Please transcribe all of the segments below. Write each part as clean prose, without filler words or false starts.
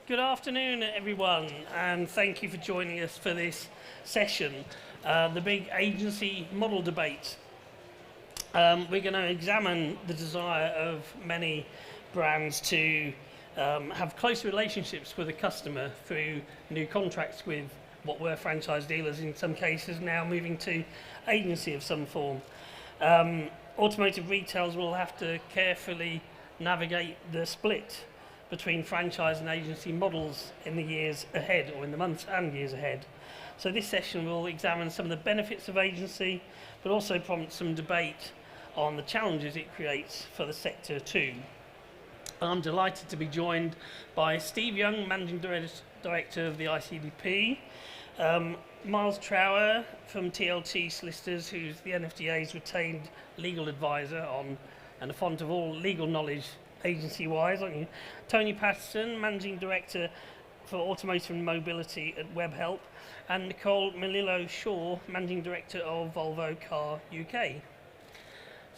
Good afternoon, everyone, and thank you for joining us for this session, the big agency model debate. We're going to examine the desire of many brands to have close relationships with a customer through new contracts with what were franchise dealers in some cases, now moving to agency of some form. Automotive retailers will have to carefully navigate the split between franchise and agency models in the years ahead, or in the months and years ahead. So this session will examine some of the benefits of agency, but also prompt some debate on the challenges it creates for the sector too. I'm delighted to be joined by Steve Young, Managing Director of the ICDP, Miles Trower from TLT Solicitors, who's the NFDA's retained legal advisor on and a font of all legal knowledge agency-wise, aren't you? Tony Patterson, Managing Director for Automotive and Mobility at WebHelp, and Nicole Melillo-Shaw, Managing Director of Volvo Car UK.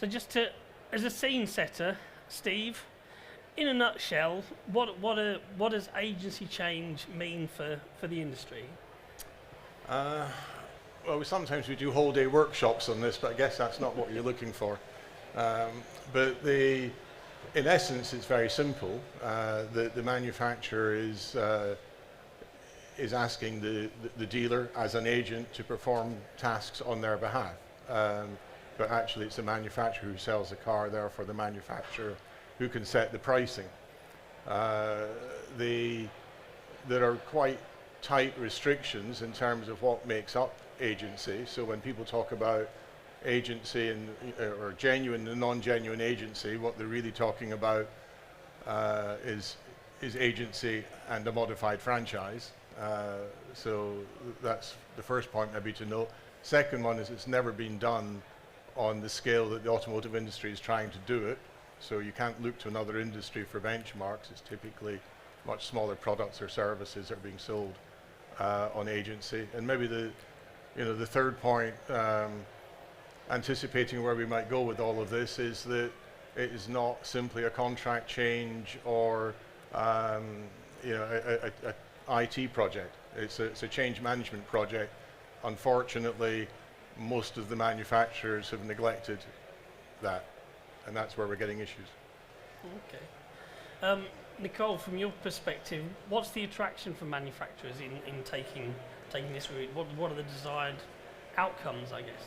So just as a scene setter, Steve, in a nutshell, what does agency change mean for the industry? Well, sometimes we do whole-day workshops on this, but I guess that's not what you're looking for. But in essence, it's very simple. The manufacturer is asking the dealer as an agent to perform tasks on their behalf. But actually, it's the manufacturer who sells the car, therefore the manufacturer who can set the pricing. There are quite tight restrictions in terms of what makes up agency. So when people talk about agency or genuine and non-genuine agency, what they're really talking about is agency and a modified franchise. So that's the first point maybe to note. Second one is it's never been done on the scale that the automotive industry is trying to do it. So you can't look to another industry for benchmarks. It's typically much smaller products or services that are being sold on agency. And maybe the third point, anticipating where we might go with all of this, is that it is not simply a contract change or a IT project. It's a change management project. Unfortunately, most of the manufacturers have neglected that, and that's where we're getting issues. Okay. Nicole, from your perspective, what's the attraction for manufacturers in taking this route? What are the desired outcomes, I guess?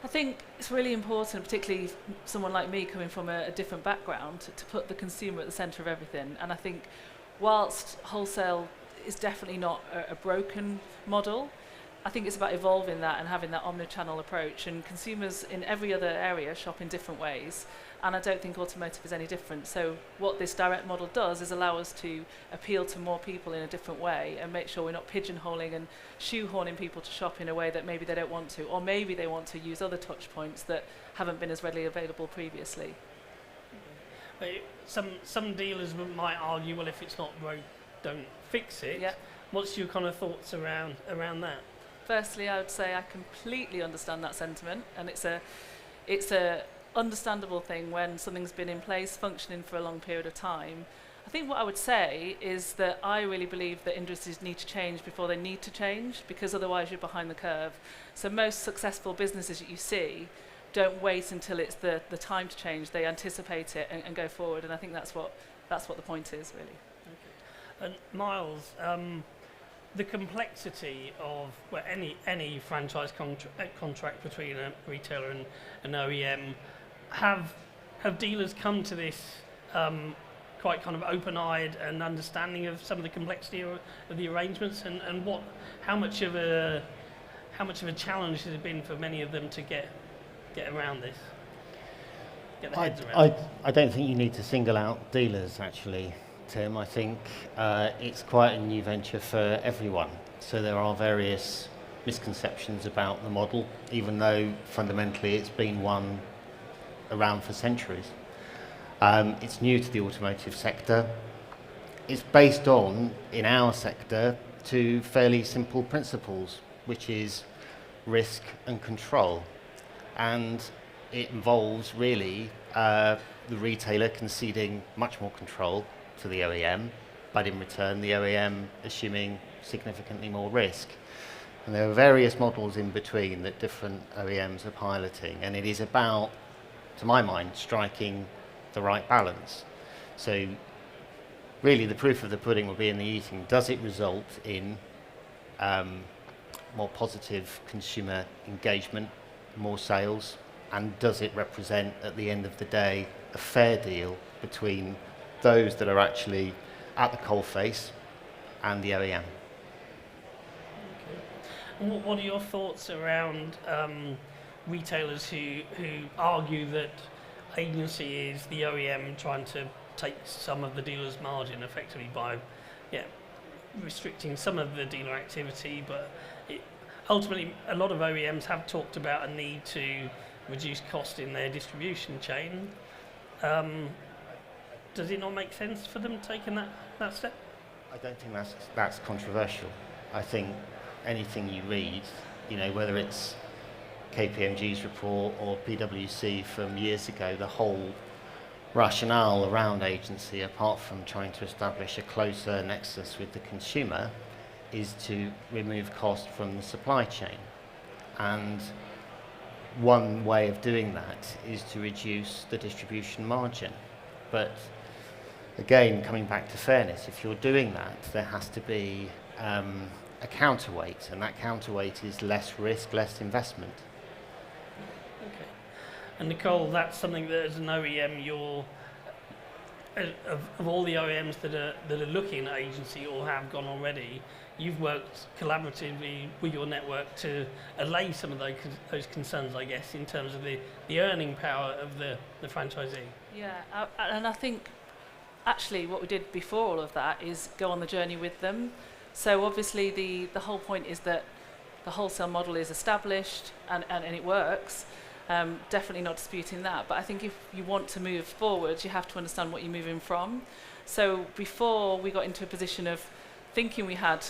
I think it's really important, particularly someone like me coming from a different background, to put the consumer at the centre of everything. And I think whilst wholesale is definitely not a broken model, I think it's about evolving that and having that omnichannel approach. And consumers in every other area shop in different ways. And I don't think automotive is any different. So what this direct model does is allow us to appeal to more people in a different way and make sure we're not pigeonholing and shoehorning people to shop in a way that maybe they don't want to, or maybe they want to use other touch points that haven't been as readily available previously. Some dealers might argue, well, if it's not broke, don't fix it. Yeah. What's your kind of thoughts around that? Firstly, I would say I completely understand that sentiment, and it's a understandable thing when something's been in place, functioning for a long period of time. I think what I would say is that I really believe that industries need to change before they need to change, because otherwise you're behind the curve. So most successful businesses that you see don't wait until it's the time to change. They anticipate it and go forward, and I think that's what the point is, really. Okay. And Miles, the complexity of any franchise contract between a retailer and an OEM, have dealers come to this quite kind of open-eyed and understanding of some of the complexity of the arrangements, and how much of a challenge has it been for many of them to get around this, get their heads around it? I don't think you need to single out dealers, actually, Tim. I think it's quite a new venture for everyone. So there are various misconceptions about the model, even though fundamentally it's been one around for centuries. It's new to the automotive sector. It's based on, in our sector, two fairly simple principles, which is risk and control. And it involves really the retailer conceding much more control to the OEM but in return the OEM assuming significantly more risk. And there are various models in between that different OEMs are piloting, and it is about, to my mind, striking the right balance. So really the proof of the pudding will be in the eating. Does it result in more positive consumer engagement, more sales, and does it represent, at the end of the day, a fair deal between those that are actually at the coalface and the OEM? And what are your thoughts around retailers who argue that agency is the OEM trying to take some of the dealer's margin effectively by restricting some of the dealer activity, but ultimately a lot of OEMs have talked about a need to reduce cost in their distribution chain. Does it not make sense for them taking that step? I don't think that's controversial. I think anything you read, whether it's KPMG's report or PwC from years ago, the whole rationale around agency, apart from trying to establish a closer nexus with the consumer, is to remove cost from the supply chain. And one way of doing that is to reduce the distribution margin. But again, coming back to fairness, if you're doing that, there has to be a counterweight, and that counterweight is less risk, less investment. Okay. And Nicole, that's something that as an OEM, of all the OEMs that are looking at agency or have gone already, you've worked collaboratively with your network to allay some of those concerns, I guess, in terms of the earning power of the franchisee. Yeah, and I think actually what we did before all of that is go on the journey with them. So obviously the whole point is that the wholesale model is established and it works. Definitely not disputing that. But I think if you want to move forward, you have to understand what you're moving from. So before we got into a position of thinking we had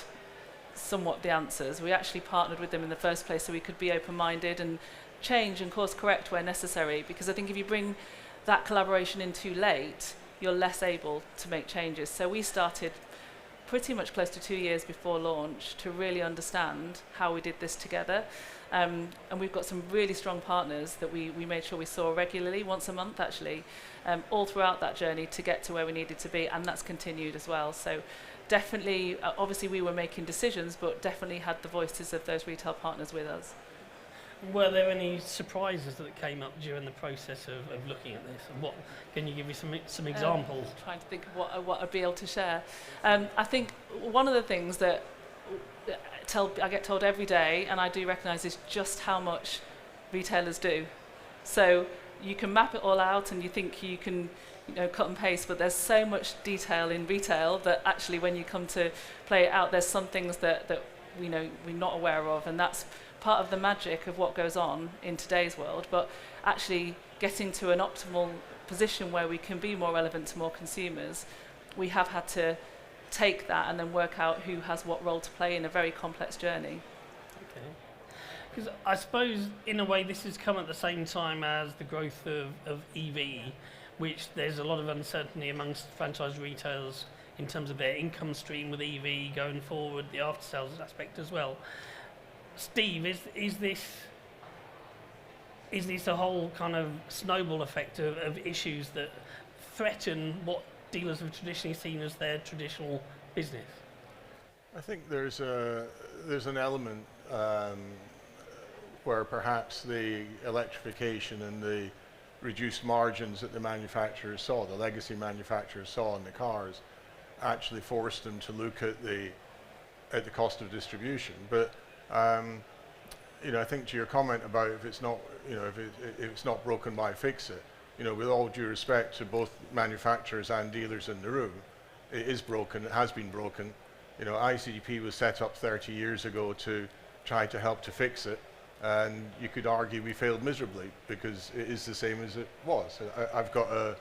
somewhat the answers, we actually partnered with them in the first place so we could be open-minded and change and course correct where necessary. Because I think if you bring that collaboration in too late, you're less able to make changes. So we started pretty much close to 2 years before launch to really understand how we did this together. And we've got some really strong partners that we made sure we saw regularly, once a month actually, all throughout that journey to get to where we needed to be, and that's continued as well. So definitely, obviously we were making decisions, but definitely had the voices of those retail partners with us. Were there any surprises that came up during the process of looking at this? And what can you give me some examples? Trying to think of what I'd be able to share. I think one of the things that I get told every day, and I do recognise, is just how much retailers do. So you can map it all out, and you think you can, cut and paste, but there's so much detail in retail that actually, when you come to play it out, there's some things that we're not aware of, and that's part of the magic of what goes on in today's world. But actually getting to an optimal position where we can be more relevant to more consumers, we have had to take that and then work out who has what role to play in a very complex journey. Okay. Because I suppose in a way this has come at the same time as the growth of EV, which there's a lot of uncertainty amongst franchise retailers in terms of their income stream with EV going forward, the after sales aspect as well. Steve, is this a whole kind of snowball effect of issues that threaten what dealers have traditionally seen as their traditional business? I think there's an element where perhaps the electrification and the reduced margins that the manufacturers saw, the legacy manufacturers saw in the cars, actually forced them to look at the cost of distribution. But I think to your comment about if it's not broken, why fix it? With all due respect to both manufacturers and dealers in the room, it is broken. It has been broken. ICDP was set up 30 years ago to try to help to fix it, and you could argue we failed miserably because it is the same as it was. I've got a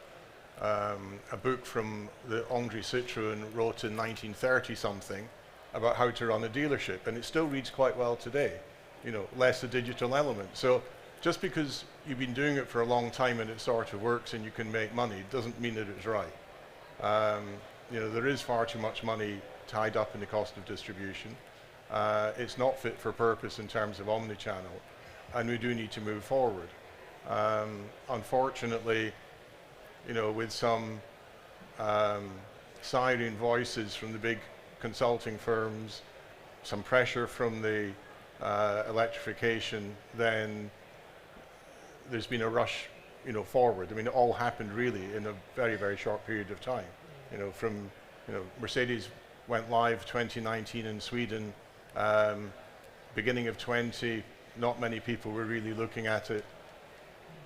book from the Andre Citroën wrote in 1930 something about how to run a dealership, and it still reads quite well today. Less a digital element. So just because you've been doing it for a long time and it sort of works and you can make money doesn't mean that it's right. there is far too much money tied up in the cost of distribution. It's not fit for purpose in terms of omnichannel, and we do need to move forward. Unfortunately, with some siren voices from the big consulting firms, some pressure from the electrification, then there's been a rush, forward. I mean, it all happened really in a very, very short period of time. Mercedes went live 2019 in Sweden, beginning of 20, not many people were really looking at it,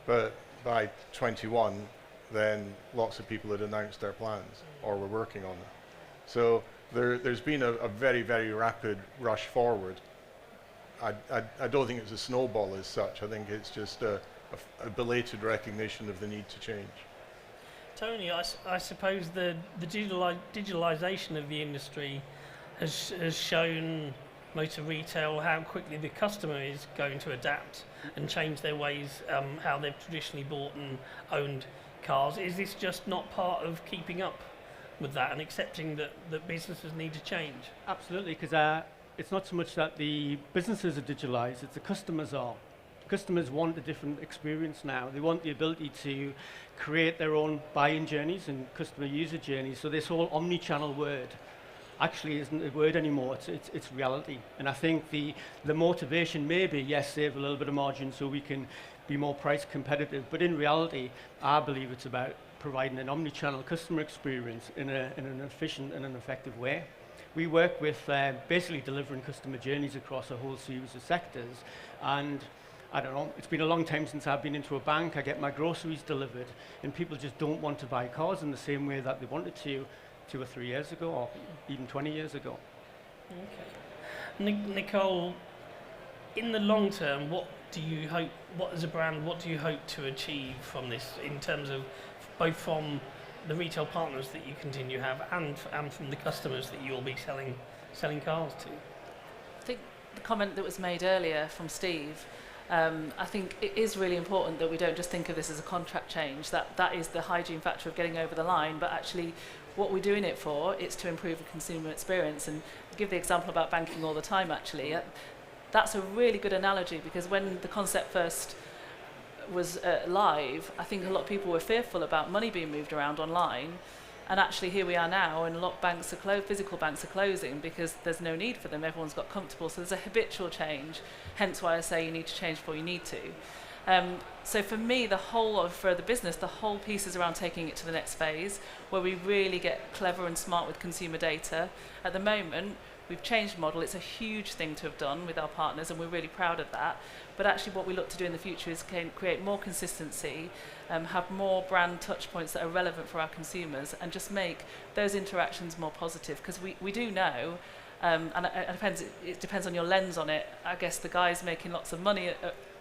but by 21, then lots of people had announced their plans or were working on them. So there's been a very, very rapid rush forward. I don't think it's a snowball as such. I think it's just a belated recognition of the need to change. Tony, I suppose the digitalisation of the industry has shown motor retail how quickly the customer is going to adapt and change their ways, how they've traditionally bought and owned cars. Is this just not part of keeping up with that and accepting that businesses need to change? Absolutely, because it's not so much that the businesses are digitalised, it's the customers are. Customers want a different experience now. They want the ability to create their own buying journeys and customer user journeys. So this whole omni-channel word actually isn't a word anymore, it's reality. And I think the motivation may be, yes, save a little bit of margin so we can be more price competitive, but in reality, I believe it's about providing an omni-channel customer experience in an efficient and an effective way. We work with basically delivering customer journeys across a whole series of sectors, and I don't know, it's been a long time since I've been into a bank. I get my groceries delivered, and people just don't want to buy cars in the same way that they wanted to 2 or 3 years ago, or even 20 years ago. Okay. Nicole, in the long term, what as a brand, what do you hope to achieve from this in terms of both from the retail partners that you continue to have and from the customers that you'll be selling cars to? I think the comment that was made earlier from Steve, I think it is really important that we don't just think of this as a contract change, that is the hygiene factor of getting over the line, but actually what we're doing it for, it's to improve the consumer experience. And I give the example about banking all the time, actually. That's a really good analogy, because when the concept first was live, I think a lot of people were fearful about money being moved around online. And actually here we are now, and a lot of banks are physical banks are closing because there's no need for them. Everyone's got comfortable. So there's a habitual change, hence why I say you need to change before you need to. So for me, for the business, the whole piece is around taking it to the next phase, where we really get clever and smart with consumer data. At the moment, we've changed model. It's a huge thing to have done with our partners, and we're really proud of that. But actually what we look to do in the future is create more consistency, have more brand touch points that are relevant for our consumers, and just make those interactions more positive. Because we do know, and it depends on your lens on it. I guess the guys making lots of money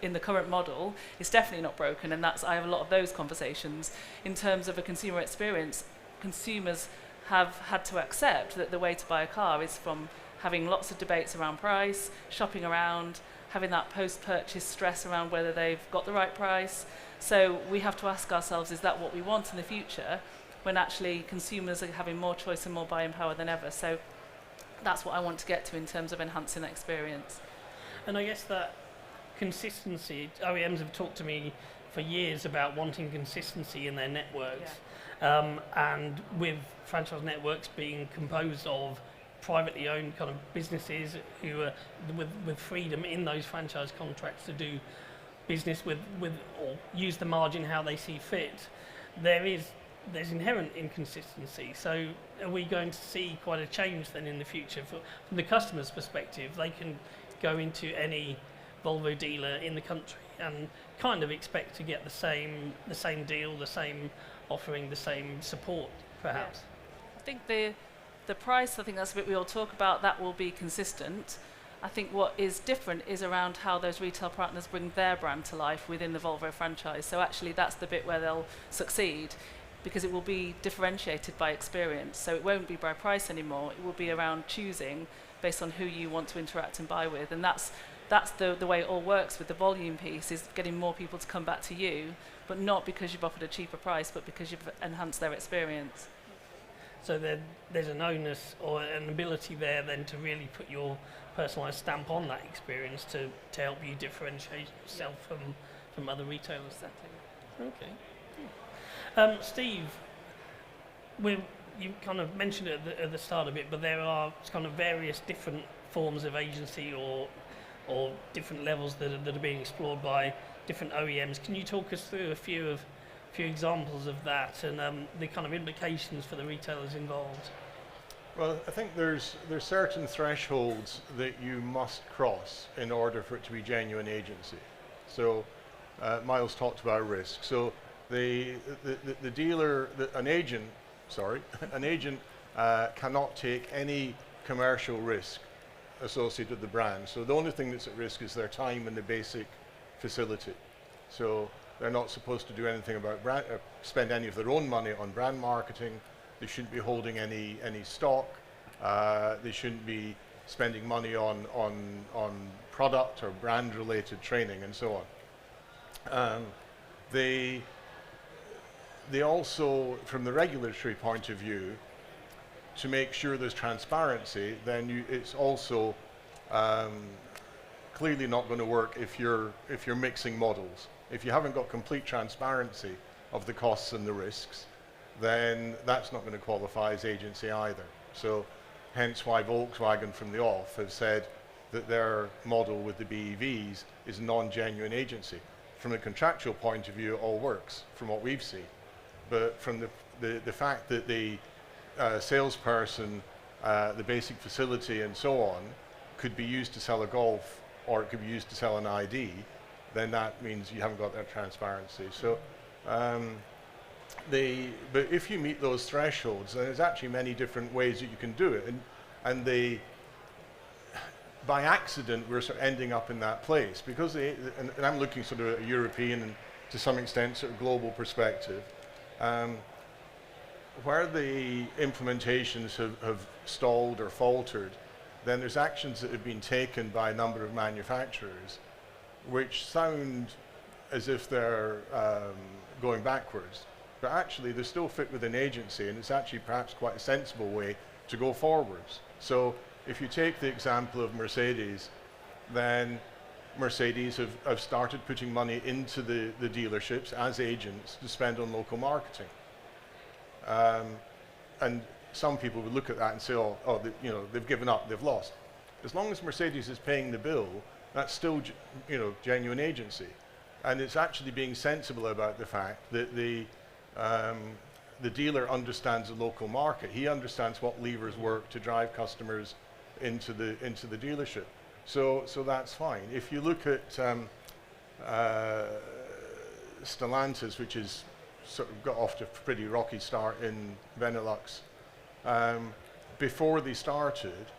in the current model is definitely not broken, and I have a lot of those conversations. In terms of a consumer experience, consumers have had to accept that the way to buy a car is from having lots of debates around price, shopping around, having that post-purchase stress around whether they've got the right price. So we have to ask ourselves, is that what we want in the future, when actually consumers are having more choice and more buying power than ever? So that's what I want to get to in terms of enhancing that experience. And I guess that consistency, OEMs have talked to me for years about wanting consistency in their networks. Yeah. And with franchise networks being composed of privately owned kind of businesses who are with freedom in those franchise contracts to do business with or use the margin how they see fit, there's inherent inconsistency. So are we going to see quite a change then in the future from the customer's perspective? They can go into any Volvo dealer in the country and kind of expect to get the same deal, the same offering, the same support, perhaps. Yeah. I think the price, I think that's a bit we all talk about, that will be consistent. I think what is different is around how those retail partners bring their brand to life within the Volvo franchise. So actually that's the bit where they'll succeed, because it will be differentiated by experience. So it won't be by price anymore. It will be around choosing based on who you want to interact and buy with. And that's the way it all works with the volume piece, is getting more people to come back to you, but not because you've offered a cheaper price, but because you've enhanced their experience. So there's an onus or an ability there then to really put your personalised stamp on that experience to help you differentiate yourself from other retailers. Exactly. Okay. Steve, you kind of mentioned it at the start of it, but there are kind of various different forms of agency or different levels that are being explored by different OEMs. Can you talk us through a few examples of that and the kind of implications for the retailers involved? Well, I think there's certain thresholds that you must cross in order for it to be genuine agency. So Miles talked about risk. So the dealer, an agent cannot take any commercial risk associated with the brand. So the only thing that's at risk is their time in the basic facility. So they're not supposed to do anything about spend any of their own money on brand marketing. They shouldn't be holding any stock. They shouldn't be spending money on product or brand related training and so on. They also, from the regulatory point of view, to make sure there's transparency, then it's also clearly not going to work if you're mixing models. If you haven't got complete transparency of the costs and the risks, then that's not going to qualify as agency either. So hence why Volkswagen from the off have said that their model with the BEVs is non-genuine agency. From a contractual point of view, it all works from what we've seen. But from the fact that the salesperson, the basic facility and so on could be used to sell a Golf or it could be used to sell an ID, then that means you haven't got that transparency. So, but if you meet those thresholds, then there's actually many different ways that you can do it. And by accident, we're sort of ending up in that place because and I'm looking sort of at a European and to some extent sort of global perspective. Where the implementations have stalled or faltered, then there's actions that have been taken by a number of manufacturers which sound as if they're going backwards, but actually they still fit within agency, and it's actually perhaps quite a sensible way to go forwards. So if you take the example of Mercedes, then Mercedes have started putting money into the dealerships as agents to spend on local marketing. And some people would look at that and say, they've given up, they've lost. As long as Mercedes is paying the bill, that's still, genuine agency. And it's actually being sensible about the fact that the dealer understands the local market. He understands what levers work to drive customers into the dealership. So that's fine. If you look at Stellantis, which is sort of got off to a pretty rocky start in Benelux, before they started,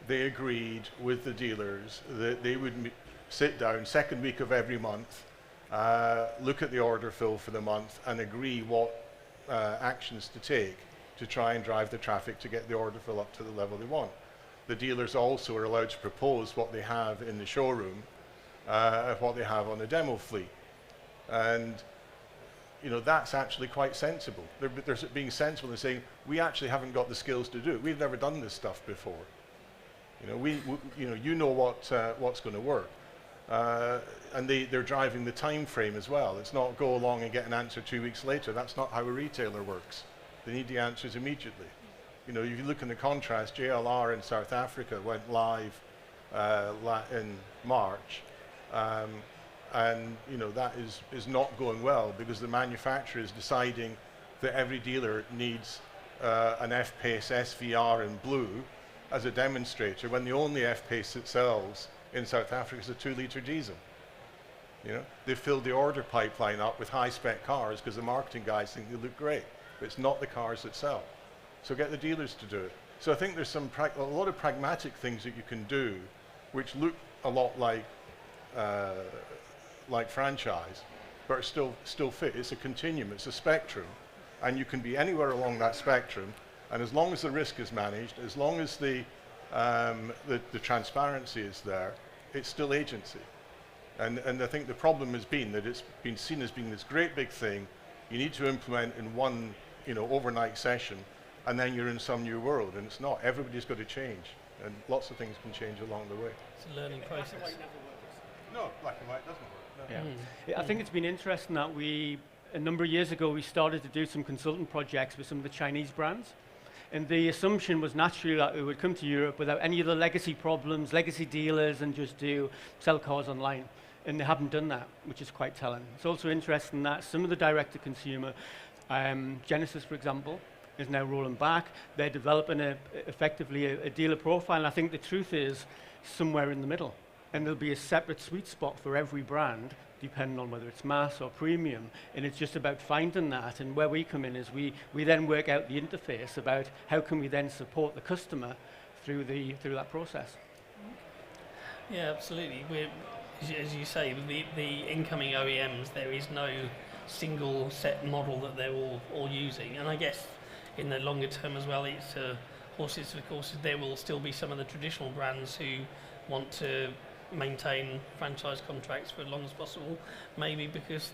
they agreed with the dealers that they would sit down second week of every month, look at the order fill for the month and agree what actions to take to try and drive the traffic to get the order fill up to the level they want. The dealers also are allowed to propose what they have in the showroom, what they have on the demo fleet. And that's actually quite sensible. They're being sensible and saying, we actually haven't got the skills to do it. We've never done this stuff before. What's going to work. And they're driving the time frame as well. It's not go along and get an answer 2 weeks later. That's not how a retailer works. They need the answers immediately. If you look in the contrast, JLR in South Africa went live in March. And that is not going well because the manufacturer is deciding that every dealer needs an F-Pace SVR in blue as a demonstrator when the only F-Pace that sells in South Africa is a 2-litre diesel. They've filled the order pipeline up with high-spec cars because the marketing guys think they look great, but it's not the cars that sell. So get the dealers to do it. So I think there's a lot of pragmatic things that you can do which look a lot like franchise, but are still fit. It's a continuum, it's a spectrum, and you can be anywhere along that spectrum, and as long as the risk is managed, as long as the transparency is there, it's still agency. And I think the problem has been that it's been seen as being this great big thing you need to implement in one overnight session, and then you're in some new world, and it's not. Everybody's got to change, and lots of things can change along the way. It's a learning process. No, black and white doesn't work. No. Yeah. Mm. Yeah, I think it's been interesting that a number of years ago, we started to do some consultant projects with some of the Chinese brands. And the assumption was naturally that it would come to Europe without any of the legacy problems, legacy dealers, and just sell cars online. And they haven't done that, which is quite telling. It's also interesting that some of the direct-to-consumer, Genesis, for example, is now rolling back. They're developing effectively a dealer profile. And I think the truth is somewhere in the middle. And there'll be a separate sweet spot for every brand, depending on whether it's mass or premium. And it's just about finding that. And where we come in is we then work out the interface about how can we then support the customer through that process. Yeah, absolutely. As you say, with the incoming OEMs, there is no single set model that they're all using. And I guess in the longer term as well, it's horses for courses. There will still be some of the traditional brands who want to maintain franchise contracts for as long as possible, maybe because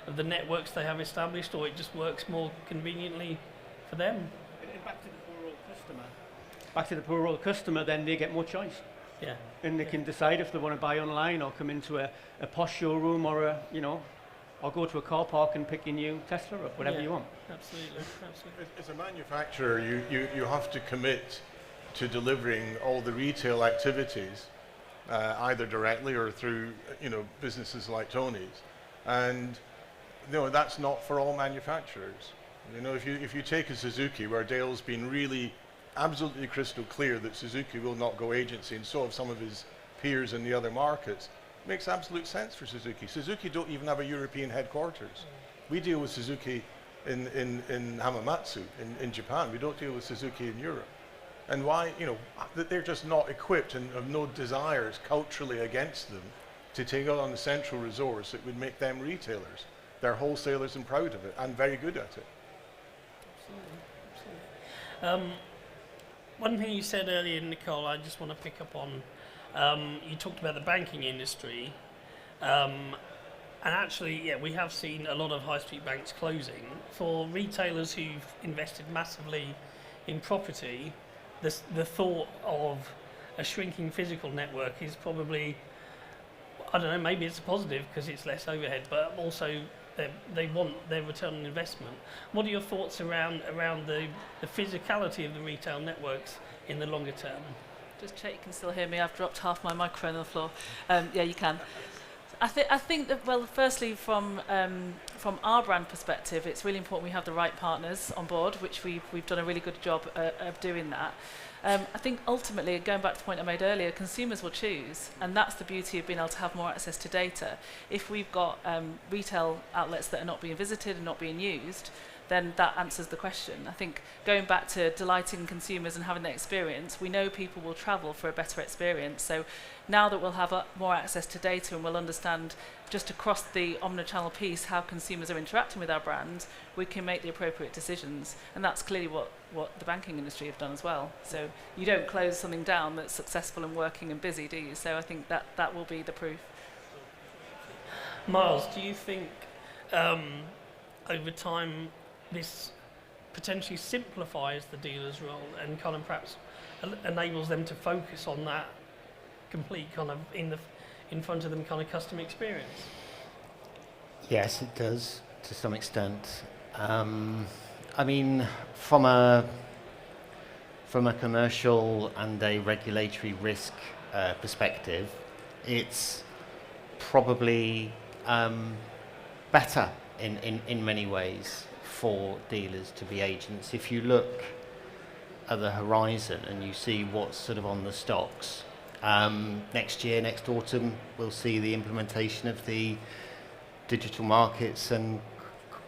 of the networks they have established, or it just works more conveniently for them. And back to the poor old customer. Back to the poor old customer, then they get more choice. Yeah. And they can decide if they want to buy online or come into a posh showroom or or go to a car park and pick your new Tesla up, whatever you want. Absolutely. As a manufacturer, you have to commit to delivering all the retail activities, either directly or through businesses like Tony's, and that's not for all manufacturers. If you take a Suzuki, where Dale's been really absolutely crystal clear that Suzuki will not go agency, and so have some of his peers in the other markets, makes absolute sense for Suzuki. Suzuki don't even have a European headquarters. We deal with Suzuki in Hamamatsu in Japan. We don't deal with Suzuki in Europe. And why? They're just not equipped and have no desires culturally against them to take on a central resource that would make them retailers. They're wholesalers and proud of it and very good at it. Absolutely. One thing you said earlier, Nicole, I just want to pick up on. You talked about the banking industry, and actually, we have seen a lot of high street banks closing. For retailers who've invested massively in property, the thought of a shrinking physical network is probably, I don't know, maybe it's a positive because it's less overhead, but also they want their return on investment. What are your thoughts around the physicality of the retail networks in the longer term? Just check you can still hear me. I've dropped half my microphone on the floor. Yeah, you can. I think that, well, firstly, from our brand perspective, it's really important we have the right partners on board, which we've done a really good job of doing that. I think ultimately, going back to the point I made earlier, consumers will choose, and that's the beauty of being able to have more access to data. If we've got retail outlets that are not being visited and not being used, then that answers the question. I think going back to delighting consumers and having that experience, we know people will travel for a better experience. So now that we'll have more access to data and we'll understand just across the omnichannel piece how consumers are interacting with our brand, we can make the appropriate decisions. And that's clearly what the banking industry have done as well. So you don't close something down that's successful and working and busy, do you? So I think that will be the proof. Miles, do you think over time this potentially simplifies the dealer's role and kind of perhaps enables them to focus on that complete kind of in front of them kind of customer experience? Yes, it does to some extent. I mean, from a commercial and a regulatory risk perspective, it's probably better in many ways for dealers to be agents. If you look at the horizon and you see what's sort of on the stocks, next year, next autumn, we'll see the implementation of the Digital Markets and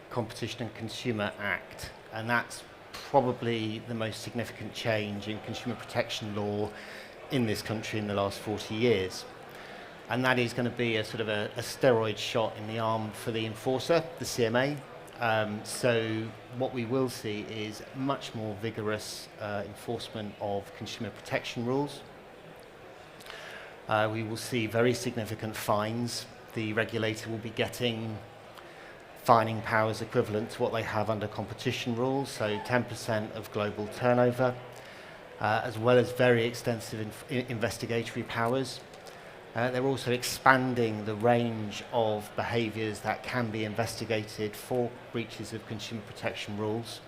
Competition and Consumer Act, and that's probably the most significant change in consumer protection law in this country in the last 40 years. And that is going to be a sort of a steroid shot in the arm for the enforcer, the CMA. So what we will see is much more vigorous enforcement of consumer protection rules. We will see very significant fines. The regulator will be getting fining powers equivalent to what they have under competition rules, so 10% of global turnover, as well as very extensive investigatory powers. They're also expanding the range of behaviours that can be investigated for breaches of consumer protection rules.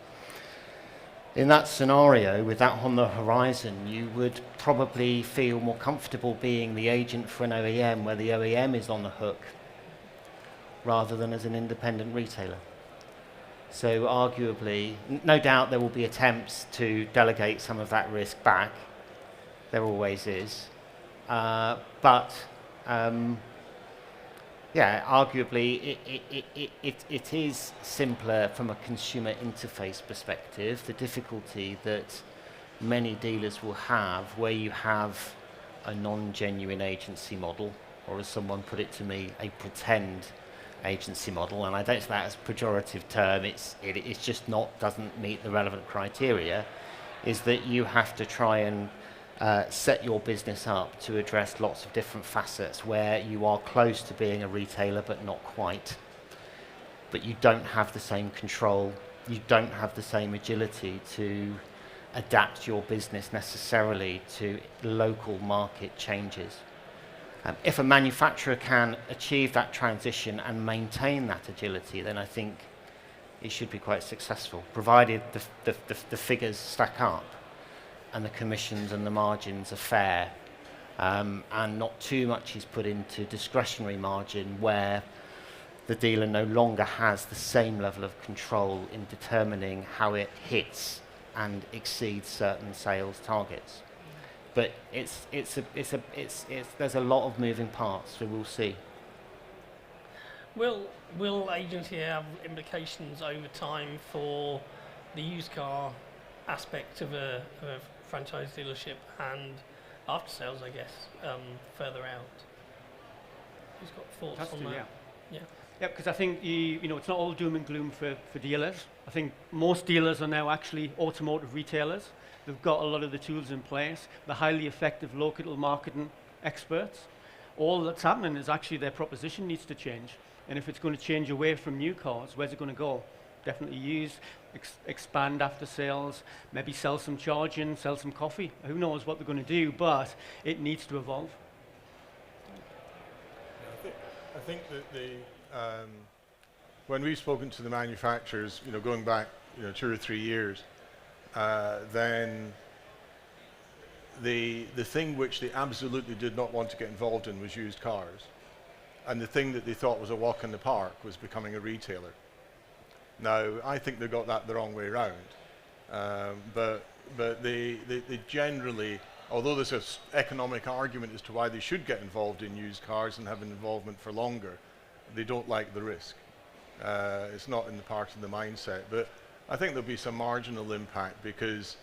In that scenario, with that on the horizon, you would probably feel more comfortable being the agent for an OEM where the OEM is on the hook rather than as an independent retailer. So arguably, no doubt there will be attempts to delegate some of that risk back. There always is. But yeah, arguably it is simpler from a consumer interface perspective. The difficulty that many dealers will have where you have a non-genuine agency model, or as someone put it to me, a pretend agency model, and I don't say that as a pejorative term, it's just doesn't meet the relevant criteria, is that you have to try and set your business up to address lots of different facets where you are close to being a retailer but not quite. But you don't have the same control, you don't have the same agility to adapt your business necessarily to local market changes. If a manufacturer can achieve that transition and maintain that agility, then I think it should be quite successful, provided the figures stack up and the commissions and the margins are fair, and not too much is put into discretionary margin where the dealer no longer has the same level of control in determining how it hits and exceeds certain sales targets. But there's a lot of moving parts, so we'll see. Will agency have implications over time for the used car aspect of a franchise dealership and after sales, I guess, further out? Who's got thoughts on that? Yeah, because I think it's not all doom and gloom for dealers. I think most dealers are now actually automotive retailers. They've got a lot of the tools in place. They're highly effective local marketing experts. All that's happening is actually their proposition needs to change. And if it's going to change away from new cars, where's it going to go? Definitely use, expand after sales, maybe sell some charging, sell some coffee. Who knows what they're going to do, but it needs to evolve. Yeah, I think that when we've spoken to the manufacturers, going back 2 or 3 years, then the thing which they absolutely did not want to get involved in was used cars. And the thing that they thought was a walk in the park was becoming a retailer. Now, I think they got that the wrong way around. But they generally, although there's an economic argument as to why they should get involved in used cars and have an involvement for longer, they don't like the risk. It's not in the part of the mindset. But I think there'll be some marginal impact because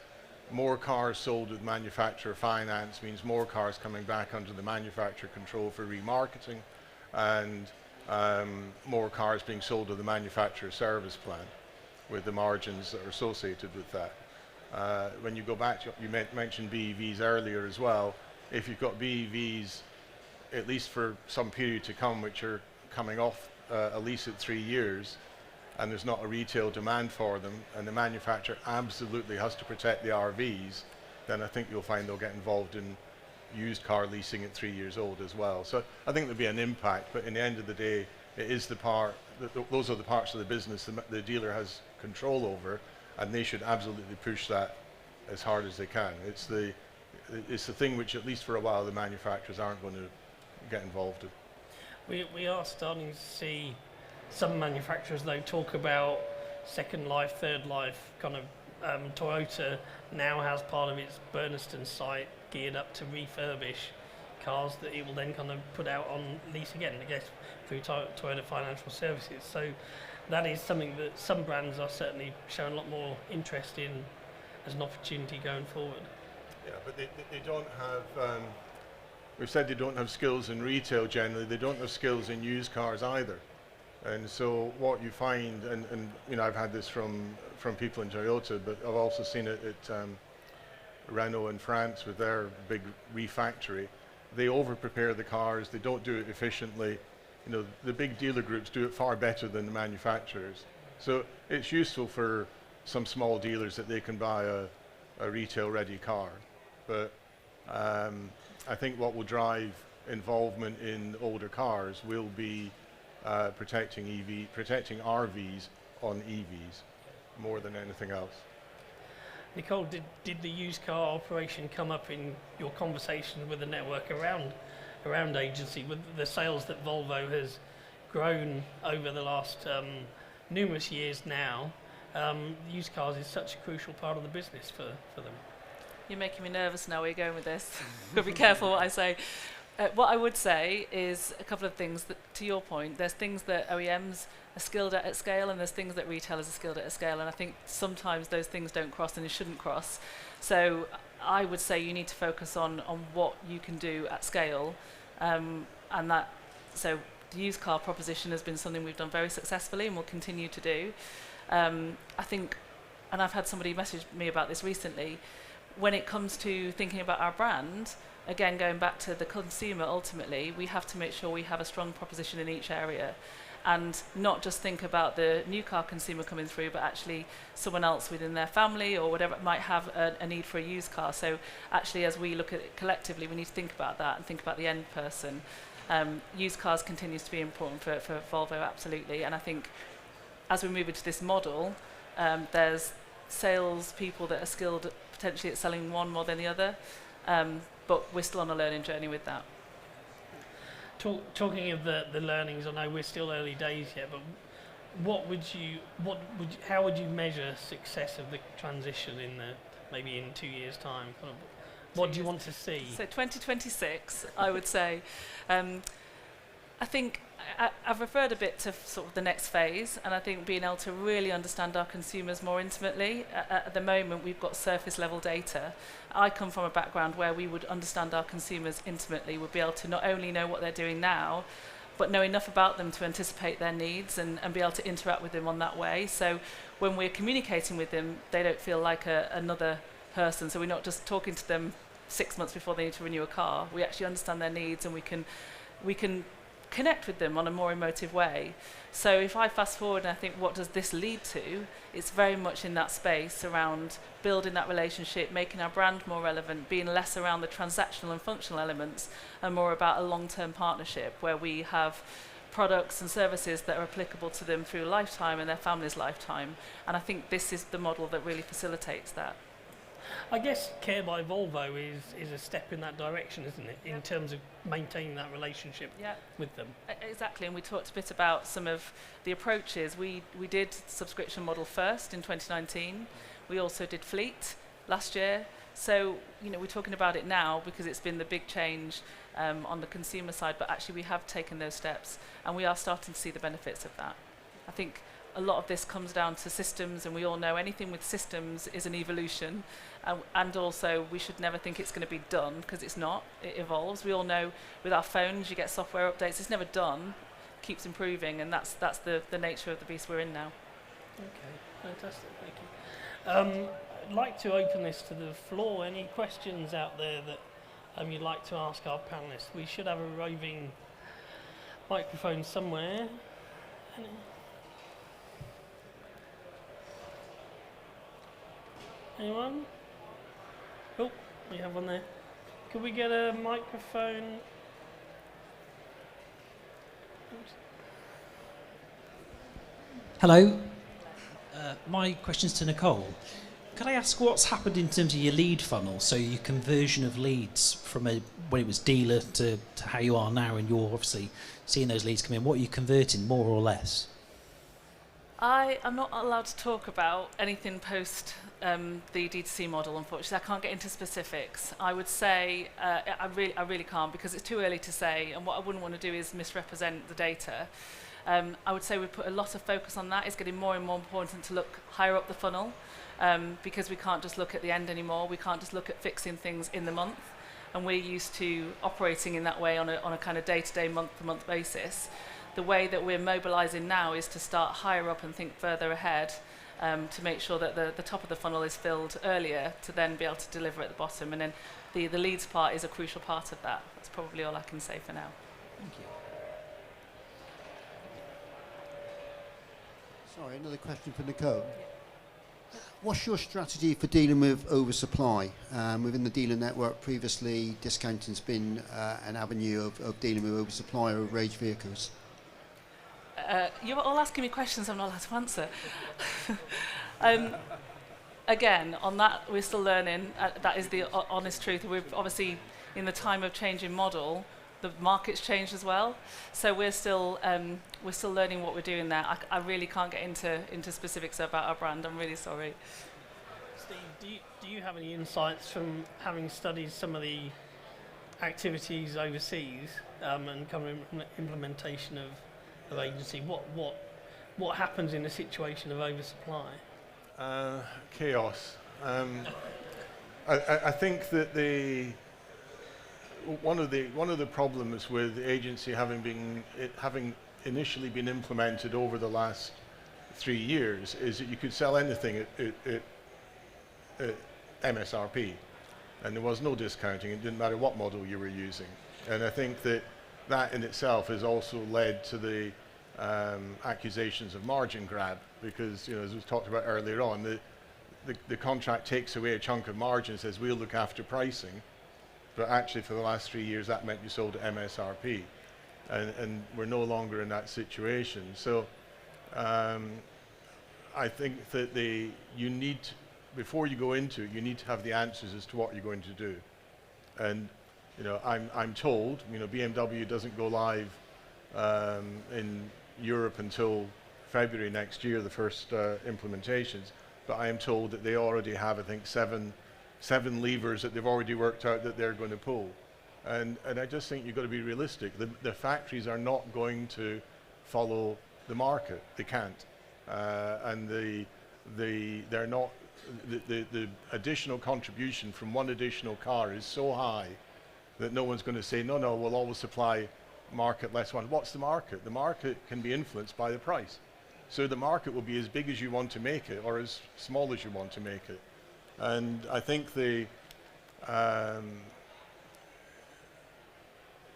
more cars sold with manufacturer finance means more cars coming back under the manufacturer control for remarketing, and more cars being sold with the manufacturer service plan with the margins that are associated with that. When you go back, you mentioned BEVs earlier as well. If you've got BEVs, at least for some period to come, which are coming off a lease at 3 years, and there's not a retail demand for them, and the manufacturer absolutely has to protect the RVs, then I think you'll find they'll get involved in used car leasing at 3 years old as well. So I think there'll be an impact, but in the end of the day, it is those are the parts of the business the dealer has control over, and they should absolutely push that as hard as they can. It's the thing which, at least for a while, the manufacturers aren't going to get involved in. We are starting to see some manufacturers, though, talk about second life, third life. Kind of Toyota now has part of its Burnaston site geared up to refurbish cars that it will then kind of put out on lease again, I guess, through Toyota Financial Services. So that is something that some brands are certainly showing a lot more interest in as an opportunity going forward. Yeah, but they don't have, we've said they don't have skills in retail generally, they don't have skills in used cars either. And so what you find, and I've had this from people in Toyota, but I've also seen it at Renault in France with their big refactory. They over-prepare the cars, they don't do it efficiently, the big dealer groups do it far better than the manufacturers. So it's useful for some small dealers that they can buy a retail-ready car. But I think what will drive involvement in older cars will be protecting RVs on EVs more than anything else. Nicole, did the used car operation come up in your conversation with the network around agency, with the sales that Volvo has grown over the last numerous years now? Used cars is such a crucial part of the business for them. You're making me nervous now where you're going with this. Got to be careful what I say. What I would say is a couple of things. That, to your point, there's things that OEMs are skilled at scale, and there's things that retailers are skilled at scale, and I think sometimes those things don't cross and they shouldn't cross. So I would say you need to focus on what you can do at scale, and that, so the used car proposition has been something we've done very successfully and will continue to do. I think, and I've had somebody message me about this recently, when it comes to thinking about our brand, again, going back to the consumer, ultimately, we have to make sure we have a strong proposition in each area and not just think about the new car consumer coming through, but actually someone else within their family or whatever might have a need for a used car. So actually, as we look at it collectively, we need to think about that and think about the end person. Used cars continues to be important for Volvo, absolutely. And I think as we move into this model, there's sales people that are skilled potentially at selling one more than the other. But we're still on a learning journey with that. Talking of the learnings, I know we're still early days yet, but how would you measure success of the transition in maybe in 2 years' time? Kind of, what do you want to see? So 2026, I would say. I think I've referred a bit to sort of the next phase, and I think being able to really understand our consumers more intimately. At the moment, we've got surface level data. I come from a background where we would understand our consumers intimately. We'd be able to not only know what they're doing now, but know enough about them to anticipate their needs and be able to interact with them on that way. So when we're communicating with them, they don't feel like another person. So we're not just talking to them 6 months before they need to renew a car. We actually understand their needs, and we can connect with them on a more emotive way. So if I fast forward and I think, what does this lead to? It's very much in that space around building that relationship, making our brand more relevant, being less around the transactional and functional elements, and more about a long-term partnership where we have products and services that are applicable to them through a lifetime and their family's lifetime. And I think this is the model that really facilitates that. I guess Care by Volvo is a step in that direction, isn't it? In terms of maintaining that relationship with them. Exactly, and we talked a bit about some of the approaches. We did subscription model first in 2019. We also did fleet last year. So, we're talking about it now because it's been the big change on the consumer side, but actually we have taken those steps and we are starting to see the benefits of that. I think a lot of this comes down to systems, and we all know anything with systems is an evolution, and also we should never think it's going to be done, because it's not. It evolves. We all know with our phones you get software updates. It's never done. It keeps improving, and that's the nature of the beast we're in now. Okay, fantastic, thank you. I'd like to open this to the floor. Any questions out there that you'd like to ask our panellists? We should have a roving microphone somewhere. Anyone? Oh, we have one there. Could we get a microphone? Oops. Hello. My question's to Nicole. Could I ask what's happened in terms of your lead funnel, so your conversion of leads from when it was dealer to how you are now, and you're obviously seeing those leads come in, what are you converting, more or less? I'm not allowed to talk about anything post the D2C model, unfortunately. I can't get into specifics. I would say I really can't, because it's too early to say, and what I wouldn't want to do is misrepresent the data. I would say we put a lot of focus on that. It's getting more and more important to look higher up the funnel, because we can't just look at the end anymore. We can't just look at fixing things in the month, and we're used to operating in that way on a kind of day-to-day, month-to-month basis. The way that we're mobilising now is to start higher up and think further ahead, to make sure that the top of the funnel is filled earlier, to then be able to deliver at the bottom. And then the leads part is a crucial part of that. That's probably all I can say for now. Thank you. Sorry, another question for Nicole. What's your strategy for dealing with oversupply? Within the dealer network previously, discounting's been an avenue of dealing with oversupply of age vehicles. You're all asking me questions I'm not allowed to answer. Again, on that, we're still learning. That is the honest truth. We're obviously, in the time of changing model, the market's changed as well. So we're still learning what we're doing there. I really can't get into specifics about our brand. I'm really sorry. Steve, do you have any insights from having studied some of the activities overseas and kind of implementation of agency? What happens in a situation of oversupply? Chaos. I think that one of the problems with agency having initially been implemented over the last 3 years is that you could sell anything at MSRP, and there was no discounting. It didn't matter what model you were using, and I think that in itself has also led to the accusations of margin grab, because as we talked about earlier on, the contract takes away a chunk of margin and says we'll look after pricing, but actually for the last 3 years that meant you sold at MSRP, and we're no longer in that situation. So I think that before you go into it, you need to have the answers as to what you're going to do. And I'm told BMW doesn't go live in Europe until February next year, the first implementations, but I am told that they already have, I think, seven levers that they've already worked out that they're going to pull. And I just think you've got to be realistic. The factories are not going to follow the market. They can't. And they're not, the additional contribution from one additional car is so high that no one's going to say, no, we'll always supply market less one. What's the market? The market can be influenced by the price. So the market will be as big as you want to make it or as small as you want to make it. And I think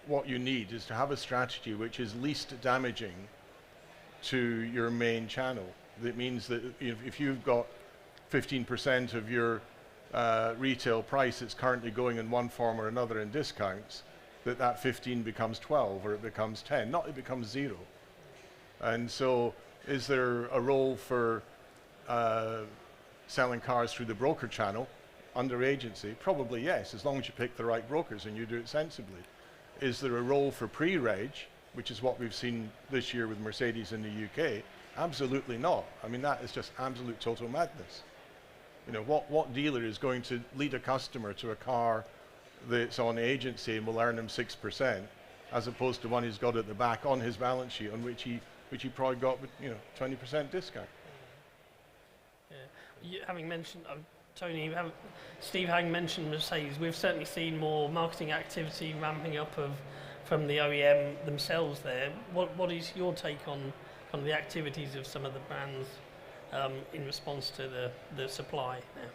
what you need is to have a strategy which is least damaging to your main channel. That means that if you've got 15% of your retail price that's currently going in one form or another in discounts, that 15 becomes 12 or it becomes 10, not it becomes 0. And so is there a role for selling cars through the broker channel under agency? Probably yes, as long as you pick the right brokers and you do it sensibly. Is there a role for pre-reg, which is what we've seen this year with Mercedes in the UK? Absolutely not. I mean, that is just absolute total madness. What dealer is going to lead a customer to a car that's on agency and will earn him 6%, as opposed to one who's got it at the back on his balance sheet, on which he probably got 20% discount. Yeah. Having mentioned Tony, Steve, having mentioned Mercedes, we've certainly seen more marketing activity ramping up from the OEM themselves there. What is your take on kind of the activities of some of the brands in response to the supply there?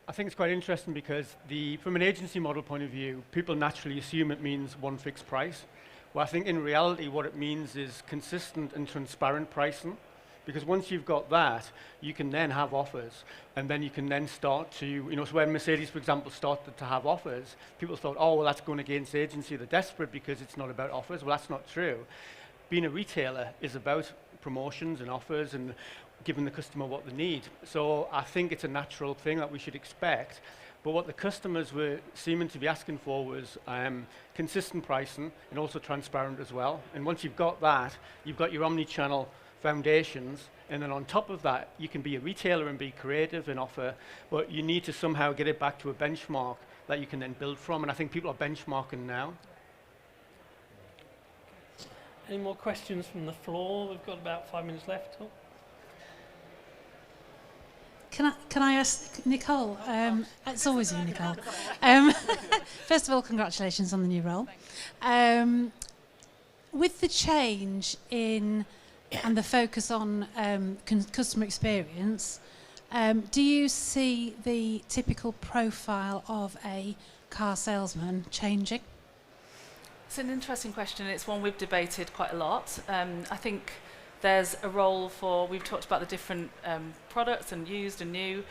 I think it's quite interesting because from an agency model point of view, people naturally assume it means one fixed price. Well, I think in reality what it means is consistent and transparent pricing, because once you've got that, you can then have offers, and then you can then start to, so when Mercedes, for example, started to have offers, people thought, oh, well, that's going against agency. They're desperate because it's not about offers. Well, that's not true. Being a retailer is about promotions and offers and giving the customer what they need. So I think it's a natural thing that we should expect. But what the customers were seeming to be asking for was consistent pricing and also transparent as well. And once you've got that, you've got your omni-channel foundations, and then on top of that, you can be a retailer and be creative and offer, but you need to somehow get it back to a benchmark that you can then build from. And I think people are benchmarking now. Any more questions from the floor? We've got about 5 minutes left. Oh. Can I ask Nicole? It's always you, Nicole. First of all, congratulations on the new role. With the change in and the focus on customer experience, do you see the typical profile of a car salesman changing? It's an interesting question. It's one we've debated quite a lot. I think there's a role for, we've talked about the different products and used and new.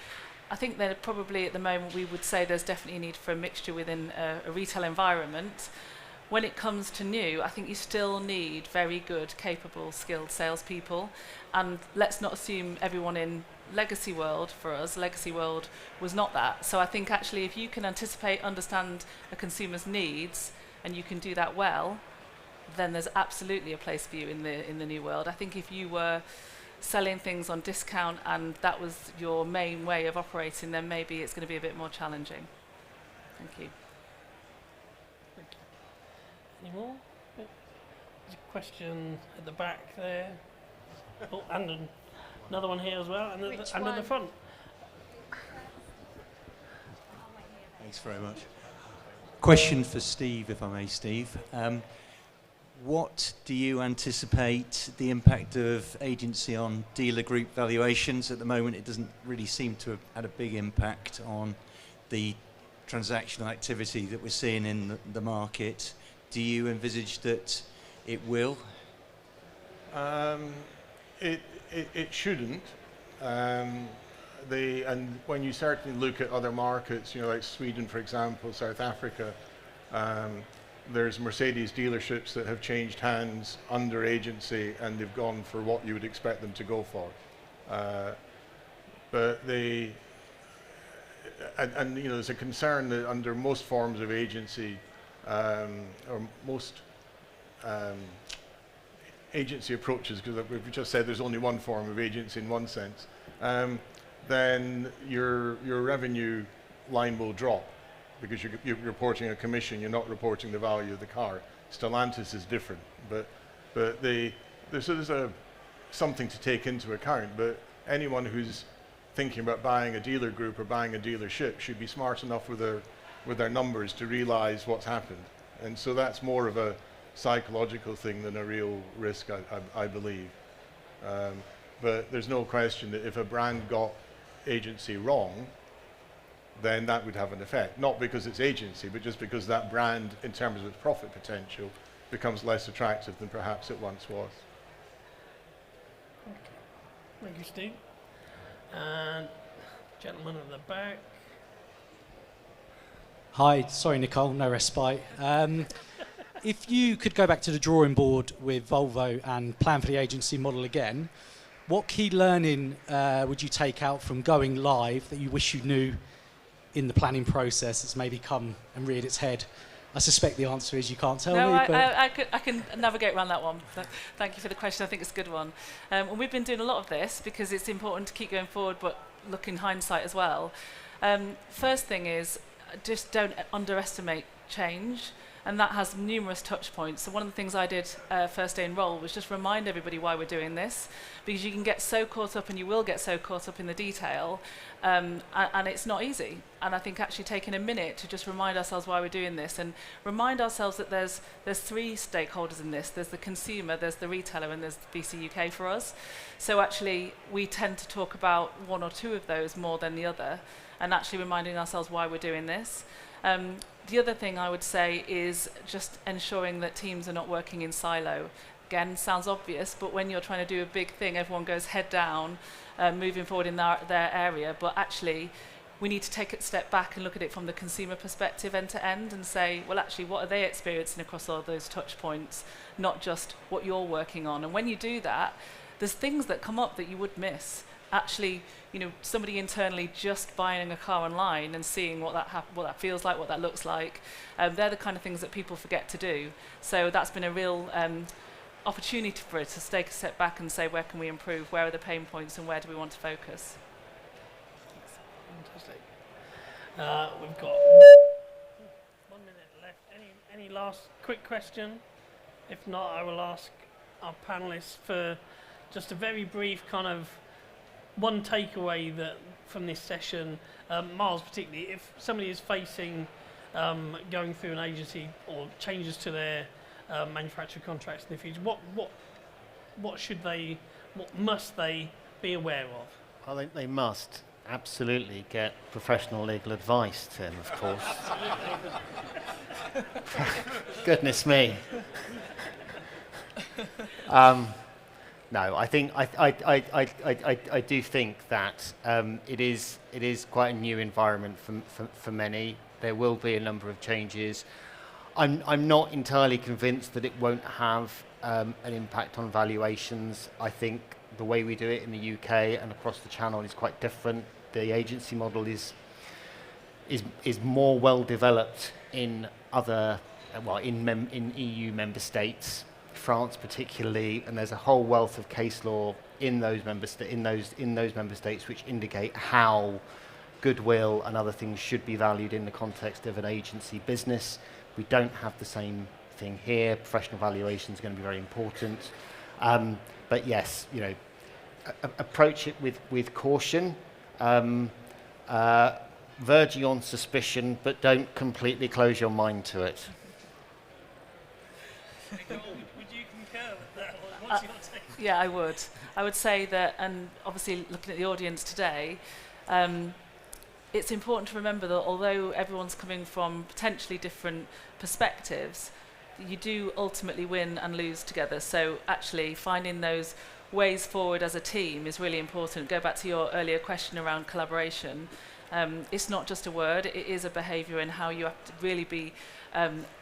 I think that probably at the moment we would say there's definitely a need for a mixture within a retail environment. When it comes to new, I think you still need very good, capable, skilled salespeople. And let's not assume everyone in legacy world, for us, legacy world was not that. So I think actually if you can anticipate, understand a consumer's needs, and you can do that well, then there's absolutely a place for you in the new world. I think if you were selling things on discount and that was your main way of operating, then maybe it's going to be a bit more challenging. Thank you. Any more? There's a question at the back there. Oh, and another one here as well, and at the front. Thanks very much. Question for Steve, if I may, Steve. What do you anticipate the impact of agency on dealer group valuations? At the moment, it doesn't really seem to have had a big impact on the transactional activity that we're seeing in the market. Do you envisage that it will? It shouldn't. And when you certainly look at other markets, you know, like Sweden, for example, South Africa, there's Mercedes dealerships that have changed hands under agency, and they've gone for what you would expect them to go for. But you know, there's a concern that under most forms of agency, or most agency approaches, because we've just said there's only one form of agency in one sense, then your revenue line will drop because you're reporting a commission, you're not reporting the value of the car. Stellantis is different, but there's something to take into account. But anyone who's thinking about buying a dealer group or buying a dealership should be smart enough with their numbers to realize what's happened. And so that's more of a psychological thing than a real risk, I believe. But there's no question that if a brand got agency wrong, then that would have an effect. Not because it's agency, but just because that brand, in terms of its profit potential, becomes less attractive than perhaps it once was. Okay. Thank you, Steve. And gentleman at the back. Hi, sorry Nicole, no respite. If you could go back to the drawing board with Volvo and plan for the agency model again, what key learning would you take out from going live that you wish you knew in the planning process that's maybe come and reared its head? I suspect the answer is you can't tell me. I can navigate around that one. Thank you for the question. I think it's a good one. And we've been doing a lot of this because it's important to keep going forward, but look in hindsight as well. First thing is, just don't underestimate change. And that has numerous touch points. So one of the things I did first day in role was just remind everybody why we're doing this, because you can get so caught up, and you will get so caught up in the detail, and it's not easy. And I think actually taking a minute to just remind ourselves why we're doing this, and remind ourselves that there's three stakeholders in this. There's the consumer, there's the retailer, and there's BC UK for us. So actually we tend to talk about one or two of those more than the other, and actually reminding ourselves why we're doing this. The other thing I would say is just ensuring that teams are not working in silo. Again, sounds obvious, but when you're trying to do a big thing, everyone goes head down, moving forward in their area. But actually, we need to take a step back and look at it from the consumer perspective end to end and say, well, actually, what are they experiencing across all those touch points, not just what you're working on. And when you do that, there's things that come up that you would miss. Actually, you know, somebody internally just buying a car online and seeing what that feels like, what that looks like, they're the kind of things that people forget to do. So that's been a real opportunity for us to take a step back and say, where can we improve? Where are the pain points, and where do we want to focus? Fantastic. We've got 1 minute left. Any last quick question? If not, I will ask our panelists for just a very brief kind of one takeaway that from this session, Miles particularly, if somebody is facing going through an agency or changes to their manufacturer contracts in the future, what must they be aware of? Well, they must absolutely get professional legal advice, Tim, of course. Goodness me. No, I think I do think that it is quite a new environment for many. There will be a number of changes. I'm not entirely convinced that it won't have an impact on valuations. I think the way we do it in the UK and across the channel is quite different. The agency model is more well developed in other, well, in EU member states, France particularly, and there's a whole wealth of case law in those member states which indicate how goodwill and other things should be valued in the context of an agency business. We don't have the same thing here. Professional valuation is going to be very important. But yes, you know, approach it with caution, verging on suspicion, but don't completely close your mind to it. Would you concur with that? What's your take? Yeah, I would. I would say that, and obviously looking at the audience today, it's important to remember that although everyone's coming from potentially different perspectives, you do ultimately win and lose together. So actually finding those ways forward as a team is really important. Go back to your earlier question around collaboration. It's not just a word, it is a behaviour, and how you have to really be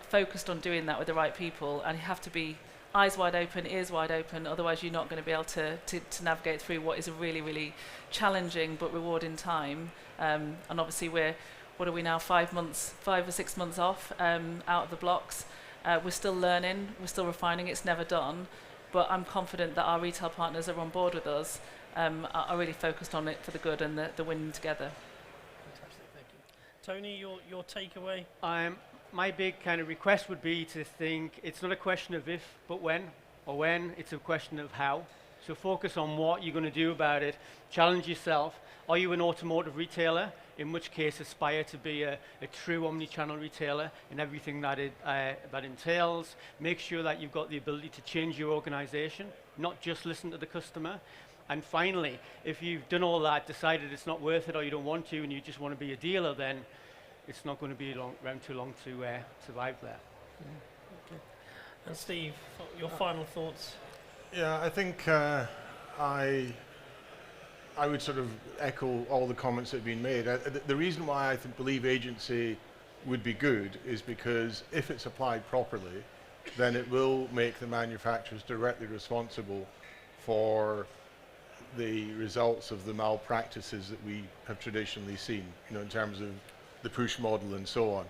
focused on doing that with the right people, and you have to be eyes wide open, ears wide open, otherwise you're not going to be able to navigate through what is a really, really challenging but rewarding time. And obviously what are we now, 5 or 6 months off out of the blocks. We're still learning, we're still refining, it's never done, but I'm confident that our retail partners are on board with us, are really focused on it for the good and the winning together. Fantastic, thank you. Tony, your takeaway? My big kind of request would be to think it's not a question of if, but when, or when, it's a question of how. So focus on what you're going to do about it. Challenge yourself. Are you an automotive retailer? In which case, aspire to be a true omni-channel retailer in everything that that entails. Make sure that you've got the ability to change your organization, not just listen to the customer. And finally, if you've done all that, decided it's not worth it or you don't want to and you just want to be a dealer, then it's not going to be around too long to survive there. Okay. And Steve, your final thoughts? Yeah, I think I would sort of echo all the comments that have been made. The reason why I believe agency would be good is because if it's applied properly, then it will make the manufacturers directly responsible for the results of the malpractices that we have traditionally seen, you know, in terms of the push model and so on.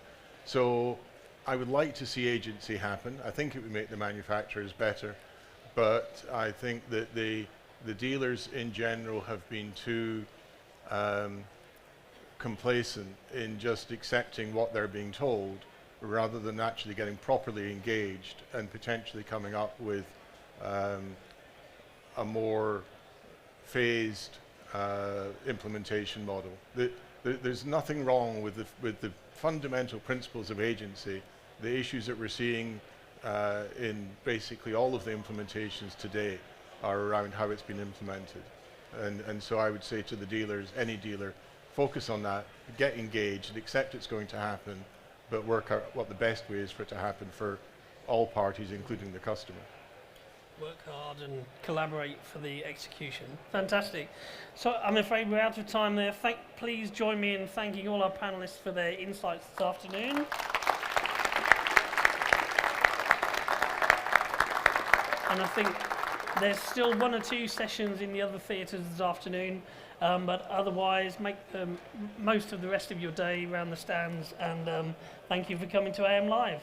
So I would like to see agency happen. I think it would make the manufacturers better, but I think that the dealers in general have been too complacent in just accepting what they're being told rather than actually getting properly engaged and potentially coming up with a more phased implementation model. There's nothing wrong with the fundamental principles of agency. The issues that we're seeing in basically all of the implementations today are around how it's been implemented. And so I would say to the dealers, any dealer, focus on that, get engaged, and accept it's going to happen, but work out what the best way is for it to happen for all parties, including the customer. Work hard and collaborate for the execution. Fantastic. So I'm afraid we're out of time there. Please join me in thanking all our panelists for their insights this afternoon. And I think there's still 1 or 2 sessions in the other theatres this afternoon, but otherwise make most of the rest of your day around the stands, and thank you for coming to AM Live.